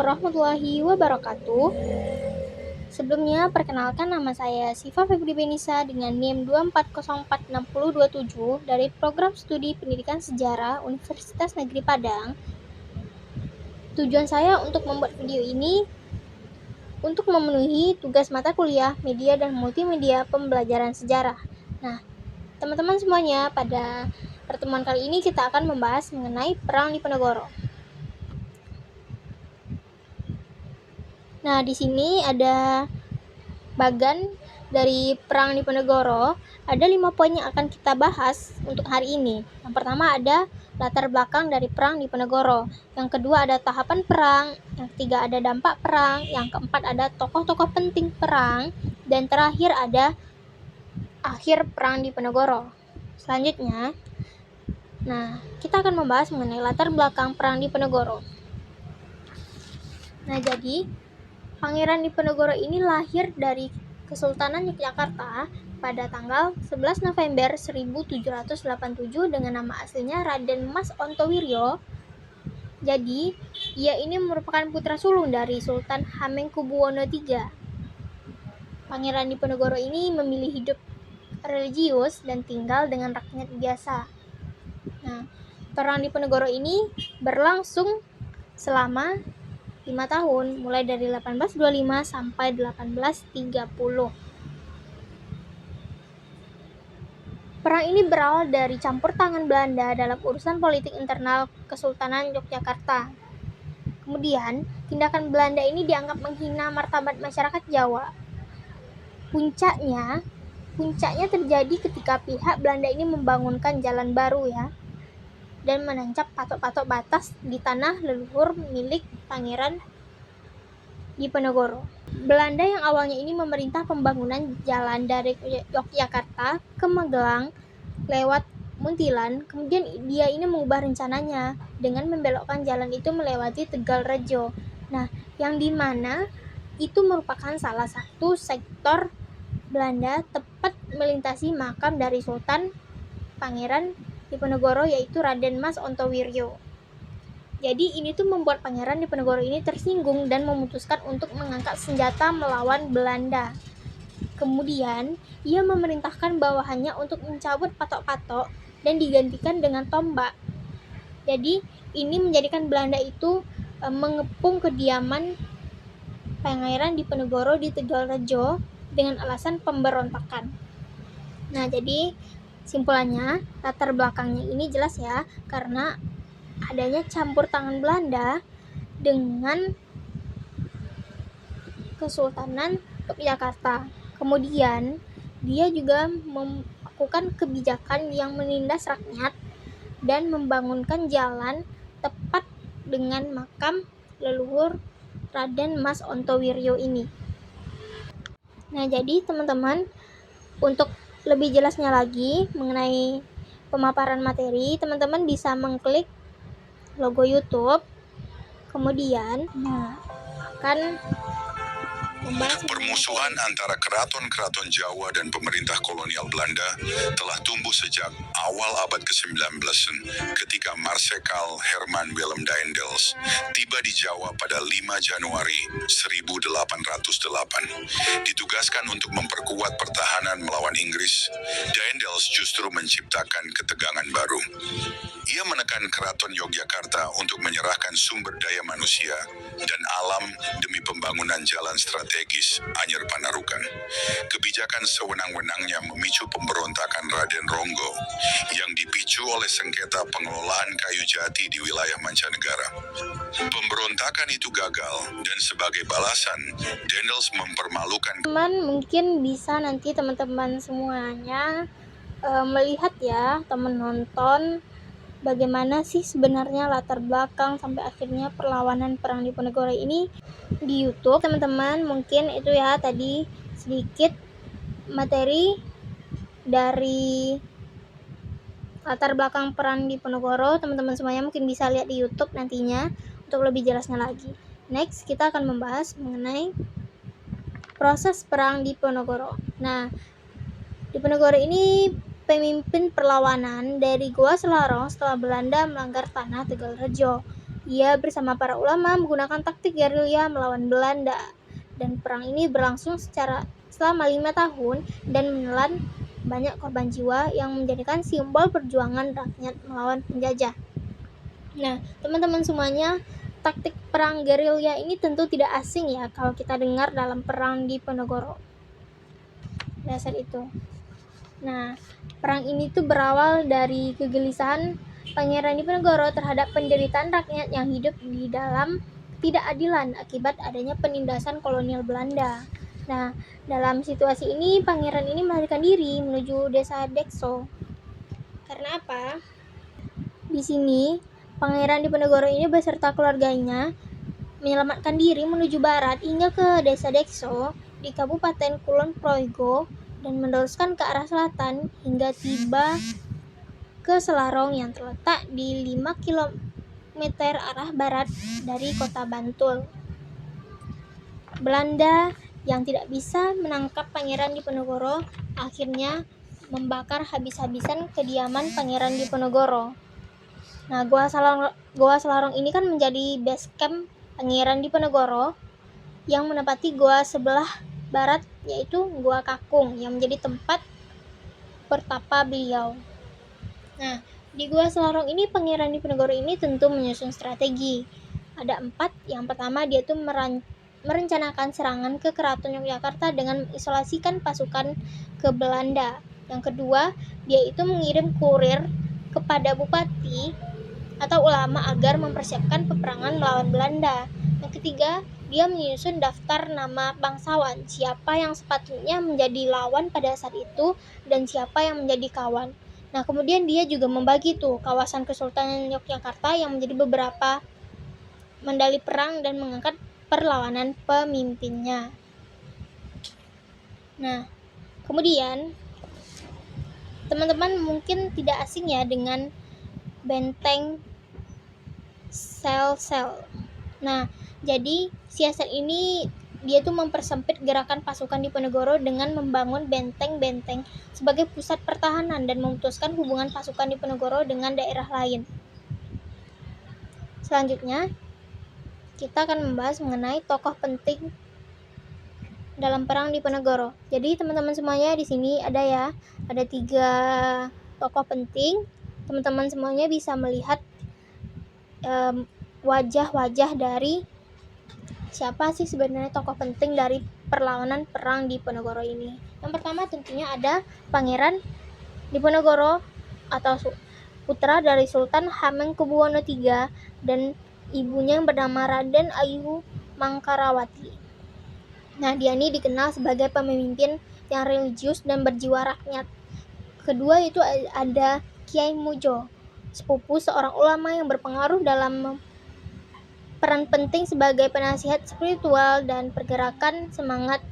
warahmatullahi wabarakatuh. Sebelumnya, perkenalkan nama saya Siva Febri Benisa dengan NIM 2404627 dari Program Studi Pendidikan Sejarah Universitas Negeri Padang. Tujuan saya untuk membuat video ini untuk memenuhi tugas mata kuliah Media dan Multimedia Pembelajaran Sejarah. Nah, teman-teman semuanya, pada pertemuan kali ini kita akan membahas mengenai Perang Diponegoro. Nah, di sini ada bagan dari Perang Diponegoro. Ada 5 poin yang akan kita bahas untuk hari ini. Yang pertama ada latar belakang dari Perang Diponegoro. Yang kedua ada tahapan perang. Yang ketiga ada dampak perang. Yang keempat ada tokoh-tokoh penting perang. Dan terakhir ada akhir Perang Diponegoro. Selanjutnya, kita akan membahas mengenai latar belakang Perang Diponegoro. Nah, jadi Pangeran Diponegoro ini lahir dari Kesultanan Yogyakarta pada tanggal 11 November 1787 dengan nama aslinya Raden Mas Ontowiryo. Jadi, ia ini merupakan putra sulung dari Sultan Hamengkubuwono III. Pangeran Diponegoro ini memilih hidup religius dan tinggal dengan rakyat biasa. Nah, Perang Diponegoro ini berlangsung selama 5 tahun, mulai dari 1825 sampai 1830. Perang ini berawal dari campur tangan Belanda dalam urusan politik internal Kesultanan Yogyakarta. Kemudian, tindakan Belanda ini dianggap menghina martabat masyarakat Jawa. Puncaknya terjadi ketika pihak Belanda ini membangunkan jalan baru dan menancap patok-patok batas di tanah leluhur milik Pangeran Diponegoro. Belanda yang awalnya ini memerintah pembangunan jalan dari Yogyakarta ke Magelang lewat Muntilan, kemudian dia ini mengubah rencananya dengan membelokkan jalan itu melewati Tegalrejo. Nah, yang dimana itu merupakan salah satu sektor Belanda tepat melintasi makam dari Sultan Pangeran Diponegoro, yaitu Raden Mas Ontowiryo. Jadi ini tuh membuat Pangeran Diponegoro ini tersinggung dan memutuskan untuk mengangkat senjata melawan Belanda. Kemudian ia memerintahkan bawahannya untuk mencabut patok-patok dan digantikan dengan tombak. Jadi ini menjadikan Belanda itu mengepung kediaman Pangeran Diponegoro di Tegalrejo dengan alasan pemberontakan. Nah, jadi simpulannya, latar belakangnya ini jelas karena adanya campur tangan Belanda dengan Kesultanan Yogyakarta. Kemudian, dia juga melakukan kebijakan yang menindas rakyat dan membangunkan jalan tepat dengan makam leluhur Raden Mas Ontowiryo ini. Nah, jadi teman-teman, untuk lebih jelasnya lagi mengenai pemaparan materi, teman-teman bisa mengklik logo YouTube. Kemudian akan membahas permusuhan antara keraton-keraton Jawa dan pemerintah kolonial Belanda telah tumbuh sejak awal abad ke-19 ketika Marsekal Herman Willem Daendels tiba di Jawa pada 5 Januari 1808. Ditugaskan untuk memperkuat pertahanan melawan Inggris, Daendels justru menciptakan ketegangan baru. Ia menekan keraton Yogyakarta untuk menyerahkan sumber daya manusia dan alam demi pembangunan jalan strategis Anyer Panarukan. Kebijakan sewenang-wenangnya memicu pemberontakan Raden Ronggo yang dipicu oleh sengketa pengelolaan kayu jati di wilayah mancanegara. Pemberontakan itu gagal dan sebagai balasan, Daendels mempermalukan. Mungkin bisa nanti teman-teman semuanya melihat teman nonton bagaimana sih sebenarnya latar belakang sampai akhirnya perlawanan Perang Diponegoro ini di YouTube. Teman-teman, mungkin itu tadi sedikit materi dari latar belakang Perang Diponegoro. Teman-teman semuanya mungkin bisa lihat di YouTube nantinya untuk lebih jelasnya lagi. Next, kita akan membahas mengenai proses Perang Diponegoro. Nah, Diponegoro ini pemimpin perlawanan dari Goa Selarong setelah Belanda melanggar tanah Tegalrejo. Ia bersama para ulama menggunakan taktik gerilya melawan Belanda, dan perang ini berlangsung selama 5 tahun dan menelan banyak korban jiwa yang menjadikan simbol perjuangan rakyat melawan penjajah. Nah, teman-teman semuanya, taktik perang gerilya ini tentu tidak asing ya kalau kita dengar dalam perang Diponegoro. Dasar itu. Nah, perang ini tuh berawal dari kegelisahan Pangeran Diponegoro terhadap penderitaan rakyat yang hidup di dalam ketidakadilan akibat adanya penindasan kolonial Belanda. Nah, dalam situasi ini pangeran ini melarikan diri menuju desa Dekso. Karena apa? Di sini, Pangeran Diponegoro ini beserta keluarganya menyelamatkan diri menuju barat hingga ke desa Dekso di Kabupaten Kulon Progo dan meneruskan ke arah selatan hingga tiba ke Selarong yang terletak di 5 km arah barat dari kota Bantul. Belanda yang tidak bisa menangkap Pangeran Diponegoro akhirnya membakar habis-habisan kediaman Pangeran Diponegoro. Nah, Gua Selarong ini kan menjadi base camp Pangeran Diponegoro yang menempati gua sebelah barat, yaitu Gua Kakung, yang menjadi tempat pertapa beliau. Nah, di Gua Selarong ini Pangeran Diponegoro ini tentu menyusun strategi. Ada 4. Yang pertama, dia tuh merencanakan serangan ke Keraton Yogyakarta dengan mengisolasikan pasukan ke Belanda. Yang kedua, dia itu mengirim kurir kepada bupati atau ulama agar mempersiapkan peperangan melawan Belanda. Yang ketiga, dia menyusun daftar nama bangsawan, siapa yang sepatutnya menjadi lawan pada saat itu dan siapa yang menjadi kawan. Nah, kemudian dia juga membagi tuh kawasan Kesultanan Yogyakarta yang menjadi beberapa mandali perang dan mengangkat perlawanan pemimpinnya. Nah, kemudian teman-teman mungkin tidak asing ya dengan benteng sel-sel. Nah, jadi siasat ini dia tuh mempersempit gerakan pasukan Diponegoro dengan membangun benteng-benteng sebagai pusat pertahanan dan memutuskan hubungan pasukan Diponegoro dengan daerah lain. Selanjutnya, kita akan membahas mengenai tokoh penting dalam perang Diponegoro. Jadi teman-teman semuanya di sini ada 3 tokoh penting. Teman-teman semuanya bisa melihat wajah-wajah dari siapa sih sebenarnya tokoh penting dari perlawanan perang Diponegoro ini. Yang pertama tentunya ada Pangeran Diponegoro atau putra dari Sultan Hamengkubuwono III dan ibunya yang bernama Raden Ayu Mangkarawati. Nah, dia ini dikenal sebagai pemimpin yang religius dan berjiwa rakyat. Kedua itu ada Kiai Mujo, sepupu seorang ulama yang berpengaruh dalam peran penting sebagai penasihat spiritual dan pergerakan semangat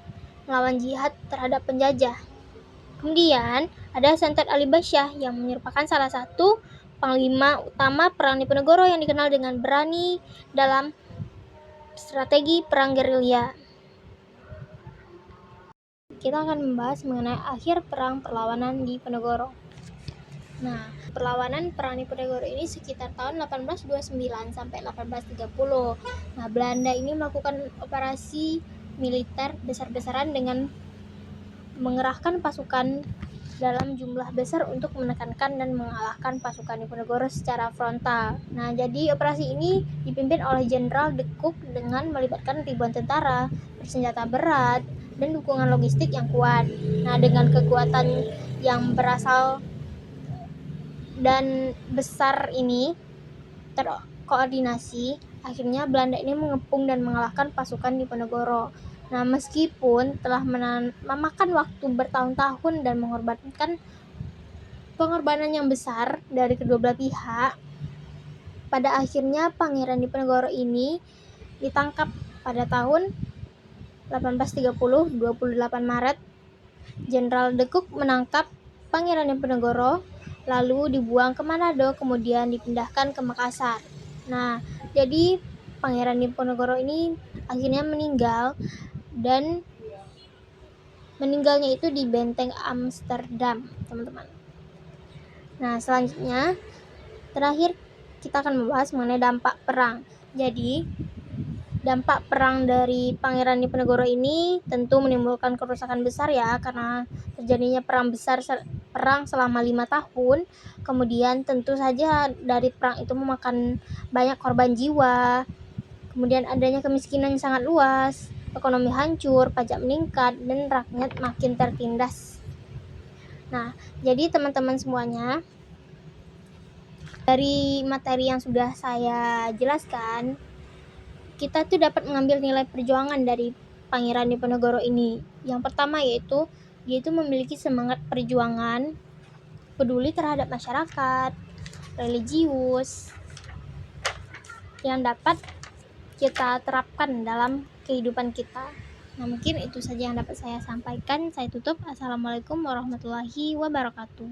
melawan jihad terhadap penjajah. Kemudian ada Santet Ali Basyah yang merupakan salah satu panglima utama perang Diponegoro yang dikenal dengan berani dalam strategi perang gerilya. Kita akan membahas mengenai akhir perang perlawanan Diponegoro. Nah, perlawanan perang Diponegoro ini sekitar tahun 1829 sampai 1830. Nah, Belanda ini melakukan operasi militer besar-besaran dengan mengerahkan pasukan dalam jumlah besar untuk menekankan dan mengalahkan pasukan Diponegoro secara frontal. Nah, jadi operasi ini dipimpin oleh Jenderal de Cock dengan melibatkan ribuan tentara bersenjata berat dan dukungan logistik yang kuat. Nah, dengan kekuatan yang berasal dan besar ini terkoordinasi, akhirnya Belanda ini mengepung dan mengalahkan pasukan Diponegoro. Nah, meskipun telah memakan waktu bertahun-tahun dan mengorbankan pengorbanan yang besar dari kedua belah pihak, pada akhirnya Pangeran Diponegoro ini ditangkap pada tahun 1830, 28 Maret. Jenderal de Cock menangkap Pangeran Diponegoro lalu dibuang ke Manado, kemudian dipindahkan ke Makassar. Nah, jadi Pangeran Diponegoro ini akhirnya meninggal, dan meninggalnya itu di Benteng Amsterdam, teman-teman. Nah, selanjutnya terakhir kita akan membahas mengenai dampak perang. Jadi, dampak perang dari Pangeran Diponegoro ini tentu menimbulkan kerusakan besar ya, karena terjadinya perang selama 5 tahun. Kemudian tentu saja dari perang itu memakan banyak korban jiwa. Kemudian adanya kemiskinan yang sangat luas, ekonomi hancur, pajak meningkat, dan rakyat makin tertindas. Nah, jadi teman-teman semuanya, dari materi yang sudah saya jelaskan, kita tuh dapat mengambil nilai perjuangan dari Pangeran Diponegoro ini. Yang pertama yaitu dia itu memiliki semangat perjuangan, peduli terhadap masyarakat, religius, yang dapat kita terapkan dalam kehidupan kita. Nah, mungkin itu saja yang dapat saya sampaikan. Saya tutup. Assalamualaikum warahmatullahi wabarakatuh.